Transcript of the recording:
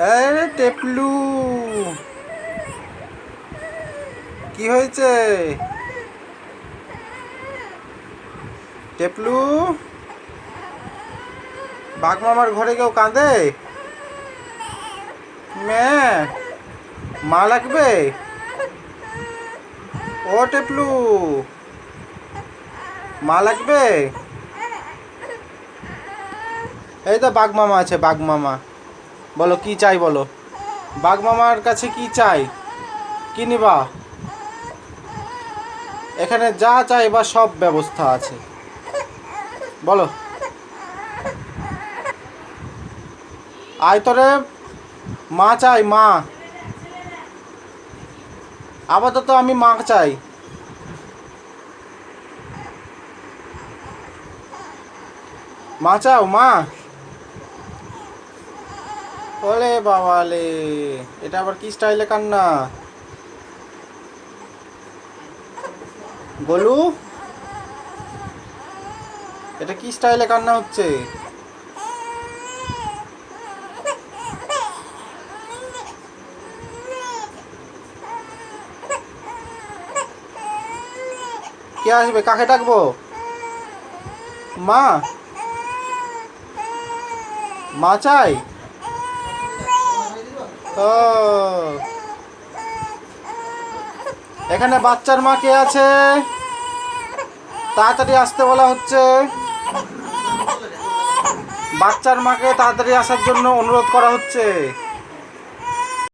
আরে টেপলু, কি হয়েছে? টেপলু, বাঘ মামার ঘরে কেউ কাঁদে? ম্যা, মা লাগবে? ও টেপলু, মা লাগবে? এই তো বাঘ মামা আছে, বাঘ মামা। বলো কি চাই বলো। বাঘ মামার কাছে কি চাই? কি নিবা? এখানে যা চাই বা সব ব্যবস্থা আছে, বলো। আয় তোরে, মা চাই, মা। আপাতত আমি মা চাই। মা চাও, মা? ওলে বাবালে, এটা আবার কি স্টাইলে কান্না? গোলু, এটা কি স্টাইলে কান্না হচ্ছে? কে আসবে? কাকে ডাকবো? মা? মা চাই? ও, এখানে বাচ্চার মা কে আছে? তাড়াতাড়ি আসতে বলা হচ্ছে। বাচ্চার মাকে তাড়াতাড়ি আসার জন্য অনুরোধ করা হচ্ছে।